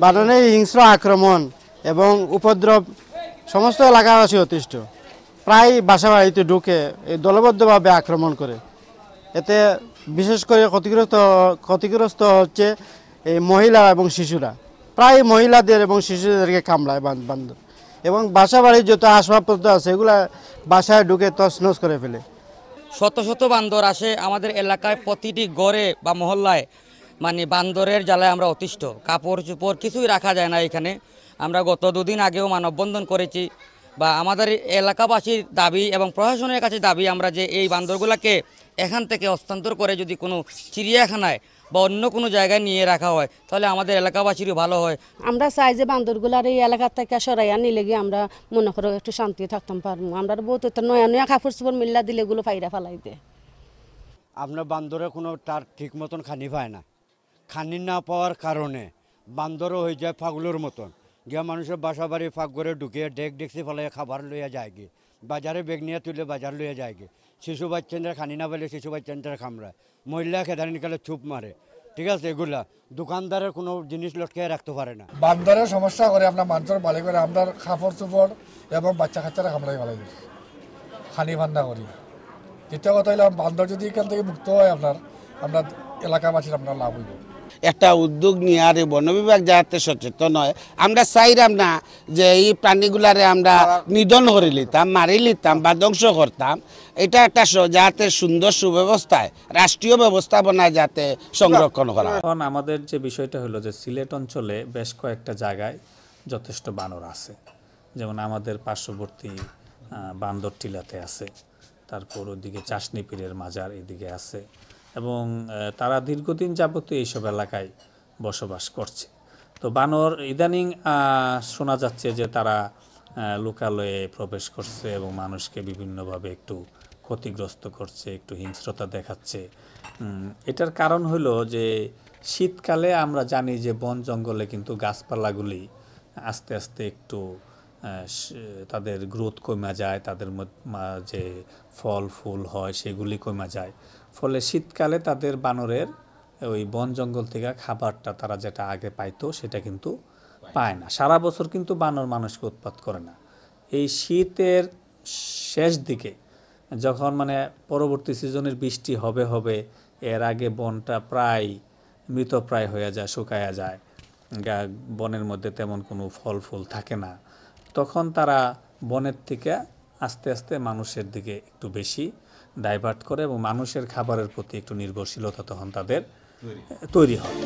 বানানের হিংস্র আক্রমণ এবং উপদ্রব সমস্ত এলাকাবাসী অতিষ্ঠ। প্রায় বাসা বাড়িতে ঢুকে এই দলবদ্ধভাবে আক্রমণ করে। এতে বিশেষ করে ক্ষতিগ্রস্ত হচ্ছে এই মহিলা এবং শিশুরা। প্রায় মহিলাদের এবং শিশুদেরকে কামড়ায় বান্দর, এবং বাসা বাড়ির যত আসবাবপত্র আছে এগুলা বাসায় ঢুকে তছনছ করে ফেলে। শত শত বান্দর আসে আমাদের এলাকায়, প্রতিটি গড়ে বা মহল্লায় মানে বান্দরের জ্বালায় আমরা অতিষ্ঠ। কাপড় চোপড় কিছুই রাখা যায় না এখানে। আমরা গত দুদিন আগেও মানববন্ধন করেছি, বা আমাদের এলাকাবাসীর দাবি এবং প্রশাসনের কাছে দাবি আমরা যে এই বান্দরগুলোকে এখান থেকে হস্তান্তর করে যদি কোনো চিড়িয়াখানায় বা অন্য কোনো জায়গায় নিয়ে রাখা হয় তাহলে আমাদের এলাকাবাসীরও ভালো হয়। আমরা চাই যে বান্দরগুলার এই এলাকা থেকে সরাইয়া নিলে গিয়ে আমরা মনে করো একটু শান্তি থাকতাম পারবো। আমরা বহুত নয়া নয়া কাপড় চোপড় মিল্লা দিলে এগুলো ফাইরা ফেলাই দেয়। আপনার বান্দরে কোনো তার ঠিক মতন খানি পায় না। খানি না পাওয়ার কারণে বান্দরও হয়ে যায় পাগলের মতন, গিয়া মানুষের বাসা বাড়ি ফাঁক করে ঢুকিয়ে ডেকসি ফেলে খাবার লইয়া যায় গে, বাজারে বেগ নিয়ে তুলে বাজার লইয়া যায় গে। শিশু বাচ্চারা খানি না পেলে শিশু বাচ্চারা কামড়ায়, মহিলা খেদানি নিকালে চুপ মারে। ঠিক আছে, এগুলা দোকানদারের কোনো জিনিস লটকে রাখতে পারে না। বান্দরের সমস্যা করে আপনার মানুষের বালি করে আমরা কাপড় চোপড় এবং বাচ্চা কাচ্চারা কামড়াই ফেলাই দিই খানি ভান্ডা করি। দ্বিতীয় কথা হইলে বান্দর যদি এখান থেকে মুক্ত হয় আমরা এলাকাবাসীর আপনার লাভ হইব। একটা উদ্যোগ নিয়ে আর বন বিভাগ যাতে সচেতন হয়। আমরা চাইলাম না যে এই প্রাণীগুলারে আমরা নিধন করে লিতাম, মারি লিতাম বা ধ্বংস করতাম। এটা একটা যাতে সুন্দর সুব্যবস্থায় রাষ্ট্রীয় ব্যবস্থাপনায় যাতে সংরক্ষণ করা হয়। এখন আমাদের যে বিষয়টা হলো যে সিলেট অঞ্চলে বেশ কয়েকটা জায়গায় যথেষ্ট বানর আছে, যেমন আমাদের পার্শ্ববর্তী বান্দরটিলাতে আছে, তারপর ওইদিকে চাষনি পীরের মাজার এদিকে আছে, এবং তারা দীর্ঘদিন যাবত এইসব এলাকায় বসবাস করছে। তো বানর ইদানিং শোনা যাচ্ছে যে তারা লোকালয়ে প্রবেশ করছে এবং মানুষকে বিভিন্নভাবে একটু ক্ষতিগ্রস্ত করছে, একটু হিংস্রতা দেখাচ্ছে। এটার কারণ হলো যে শীতকালে আমরা জানি যে বন জঙ্গলে কিন্তু গাছপালাগুলি আস্তে আস্তে একটু তাদের গ্রোথ কমে যায়, তাদের যে ফল ফুল হয় সেগুলি কমে যায়। ফলে শীতকালে তাদের বানরের ওই বন জঙ্গল থেকে খাবারটা তারা যেটা আগে পাইতো সেটা কিন্তু পায় না। সারা বছর কিন্তু বানর মানুষকে উৎপাত করে না। এই শীতের শেষ দিকে যখন মানে পরবর্তী সিজনের বৃষ্টি হবে এর আগে বনটা প্রায় মৃতপ্রায় হয়ে যায়, শুকায়া যায়, বনের মধ্যে তেমন কোনো ফল ফুল থাকে না। তখন তারা বনের থেকে আস্তে আস্তে মানুষের দিকে একটু বেশি ডাইভার্ট করে এবং মানুষের খাবারের প্রতি একটু নির্ভরশীলতা তখন তাদের তৈরি হয়।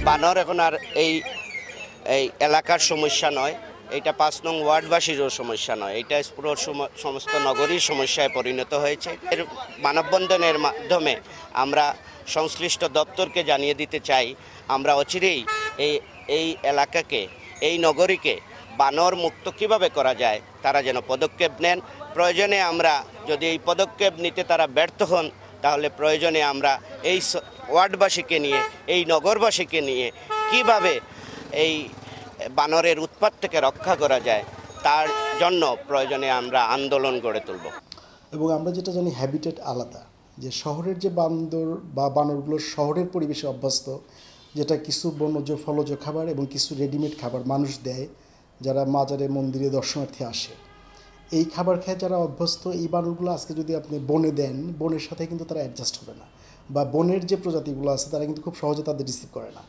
বানর এখন আর এই এলাকার সমস্যা নয়, এটা 5 নং ওয়ার্ডবাসীরও সমস্যা নয়, এটা পুরো সমস্ত নগরীর সমস্যায় পরিণত হয়েছে। এর মানববন্ধনের মাধ্যমে আমরা সংশ্লিষ্ট দপ্তরকে জানিয়ে দিতে চাই আমরা অচিরেই এই এলাকাকে, এই নগরীকে বানর মুক্ত কিভাবে করা যায় তারা যেন পদক্ষেপ নেন। প্রয়োজনে আমরা যদি এই পদক্ষেপ নিতে তারা ব্যর্থ হন তাহলে প্রয়োজনে আমরা এই ওয়ার্ডবাসীকে নিয়ে, এই নগরবাসীকে নিয়ে কিভাবে এই বানরের উৎপাত থেকে রক্ষা করা যায় তার জন্য প্রয়োজনে আমরা আন্দোলন গড়ে তুলব। এবং আমরা যেটা জানি হ্যাবিটেট আলাদা, যে শহরের যে বান্দর বা বানরগুলো শহরের পরিবেশে অভ্যস্ত, যেটা কিছু বনজ ফলজ খাবার এবং কিছু রেডিমেড খাবার মানুষ দেয় যারা মাজারে মন্দিরে দর্শনার্থী আসে। এই খাবার খেয়ে যারা অভ্যস্ত, এই বানরগুলো আজকে যদি আপনি বনে দেন, বনের সাথে কিন্তু তারা অ্যাডজাস্ট হবে না, বা বনের যে প্রজাতিগুলো আছে তারা কিন্তু খুব সহজে তাদের রিসিভ করে না,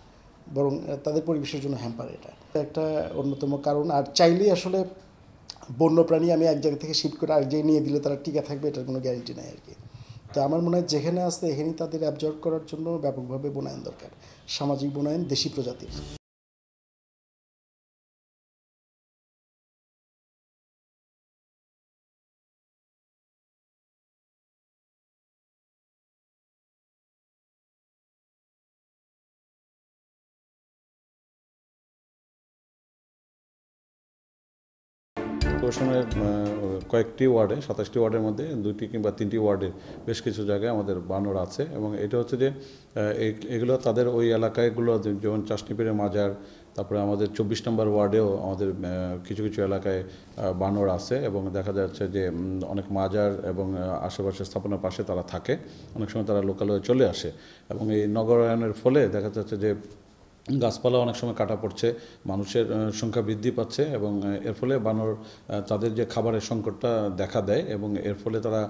বরং তাদের পরিবেশের জন্য হ্যাম্পার। এটা একটা অন্যতম কারণ। আর চাইলেই আসলে বন্যপ্রাণী আমি এক জায়গা থেকে শিফট করে আরেক জায়গায় নিয়ে দিলে তারা টিকে থাকবে এটার কোনো গ্যারেন্টি নেই আর কি। তো আমার মনে হয় যেখানে আসতে এখানেই তাদের অ্যাবজর্ব করার জন্য ব্যাপকভাবে বনায়ন দরকার, সামাজিক বনায়ন, দেশি প্রজাতির। কর্পোরেশনের কয়েকটি ওয়ার্ডে 27টি ওয়ার্ডের মধ্যে 2টি কিংবা 3টি ওয়ার্ডে বেশ কিছু জায়গায় আমাদের বানর আছে এবং এটা হচ্ছে যে এগুলো তাদের ওই এলাকায়গুলো যেমন চাষনিপিড়ের মাজার, তারপরে আমাদের 24 নম্বর ওয়ার্ডেও আমাদের কিছু কিছু এলাকায় বানর আছে এবং দেখা যাচ্ছে যে অনেক মাজার এবং আশেপাশের স্থাপনার পাশে তারা থাকে, অনেক সময় তারা লোকালয়ে চলে আসে এবং এই নগরায়নের ফলে দেখা যাচ্ছে যে গাছপালা অনেক সময় কাটা পড়ছে, মানুষের সংখ্যা বৃদ্ধি পাচ্ছে এবং এর ফলে বানর তাদের যে খাবারের সংকটটা দেখা দেয় এবং এর ফলে তারা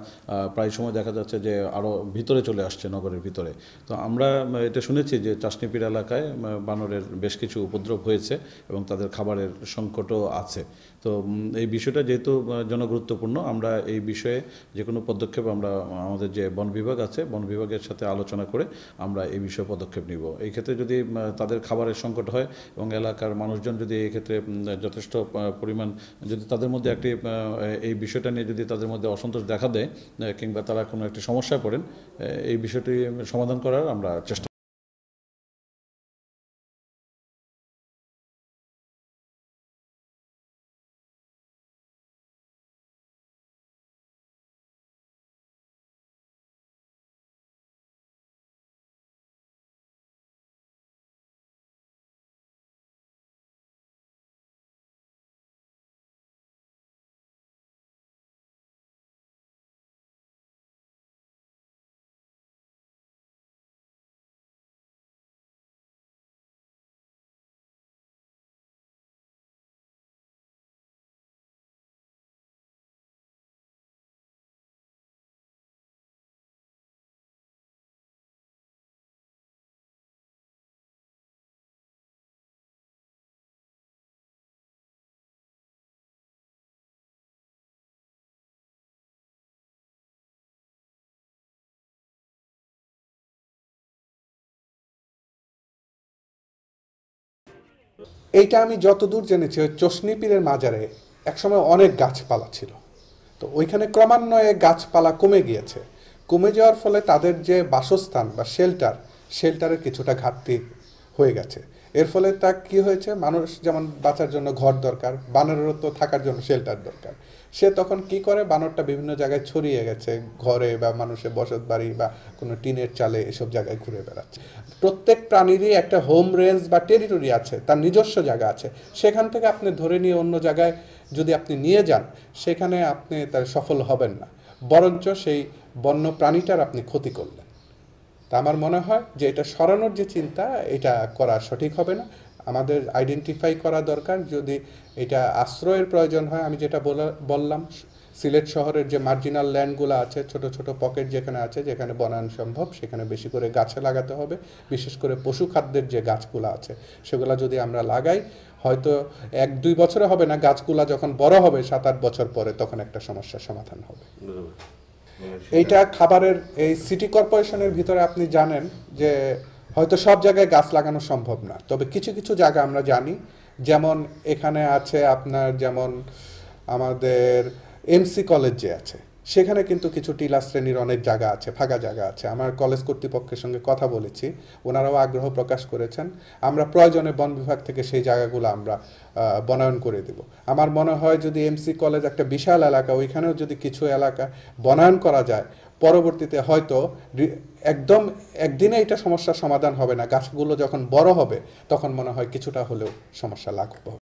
প্রায় সময় দেখা যাচ্ছে যে আরও ভিতরে চলে আসছে নগরের ভিতরে। তো আমরা এটা শুনেছি যে চাষনিপিড় এলাকায় বানরের বেশ কিছু উপদ্রব হয়েছে এবং তাদের খাবারের সংকটও আছে। তো এই বিষয়টা যেহেতু জনগুরুত্বপূর্ণ, আমরা এই বিষয়ে যে কোনো পদক্ষেপ আমরা আমাদের যে বন বিভাগ আছে বন বিভাগের সাথে আলোচনা করে আমরা এই বিষয়ে পদক্ষেপ নিব। এই ক্ষেত্রে যদি তাদের খাবারের সংকট হয় এবং এলাকার মানুষজন যদি এই ক্ষেত্রে যথেষ্ট পরিমাণ যদি তাদের মধ্যে একটি এই বিষয়টা নিয়ে যদি তাদের মধ্যে অসন্তোষ দেখা দেয় কিংবা তারা কোনো একটি সমস্যায় পড়েন, এই বিষয়টি সমাধান করার আমরা চেষ্টা। এইটা আমি যতদূর জেনেছি ওই চশনিপীরের মাজারে একসময় অনেক গাছপালা ছিল, তো ওইখানে ক্রমান্বয়ে গাছপালা কমে গিয়েছে। কমে যাওয়ার ফলে তাদের যে বাসস্থান বা শেল্টারের কিছুটা ঘাটতি হয়ে গেছে। এর ফলে তা কি হয়েছে, মানুষ যেমন বাঁচার জন্য ঘর দরকার, বানরেরও তো থাকার জন্য শেল্টার দরকার। সে তখন কি করে, বানরটা বিভিন্ন জায়গায় ছড়িয়ে গেছে, ঘরে বা মানুষের বসত বাড়ি বা কোনো টিনের চালে এসব জায়গায় ঘুরে বেড়াচ্ছে। প্রত্যেক প্রাণীরই একটা হোম রেঞ্জ বা টেরিটরি আছে, তার নিজস্ব জায়গা আছে। সেখান থেকে আপনি ধরে নিয়ে অন্য জায়গায় যদি আপনি নিয়ে যান, সেখানে আপনি তার সফল হবেন না, বরঞ্চ সেই বন্য প্রাণীটার আপনি ক্ষতি করলেন। তা আমার মনে হয় যে এটা সরানোর যে চিন্তা, এটা করা সঠিক হবে না। আমাদের আইডেন্টিফাই করা দরকার, যদি এটা আশ্রয়ের প্রয়োজন হয়, আমি যেটা বললাম, সিলেট শহরের যে মার্জিনাল ল্যান্ডগুলো আছে, ছোট ছোট পকেট যেখানে আছে, যেখানে বনায়ন সম্ভব, সেখানে বেশি করে গাছে লাগাতে হবে। বিশেষ করে পশু খাদ্যের যে গাছগুলো আছে সেগুলো যদি আমরা লাগাই, হয়তো 1-2 বছরে হবে না, গাছগুলা যখন বড় হবে 7-8 বছর পরে, তখন একটা সমস্যার সমাধান হবে। এইটা খাবারের এই সিটি কর্পোরেশনের ভিতরে আপনি জানেন যে হয়তো সব জায়গায় গাছ লাগানো সম্ভব না, তবে কিছু কিছু জায়গা আমরা জানি, যেমন এখানে আছে আপনার, যেমন আমাদের এমসি কলেজ যে আছে, সেখানে কিন্তু কিছু টিলা শ্রেণীর অনেক জায়গা আছে, ফাঁকা জায়গা আছে। আমার কলেজ কর্তৃপক্ষের সঙ্গে কথা বলেছি, ওনারাও আগ্রহ প্রকাশ করেছেন। আমরা প্রয়োজনে বন বিভাগ থেকে সেই জায়গাগুলো আমরা বনায়ন করে দেব। আমার মনে হয় যদি এমসি কলেজ একটা বিশাল এলাকা, ওইখানেও যদি কিছু এলাকা বনায়ন করা যায়, পরবর্তীতে হয়তো একদম একদিনে এটা সমস্যার সমাধান হবে না, গাছগুলো যখন বড় হবে তখন মনে হয় কিছুটা হলেও সমস্যা লাঘব হবে।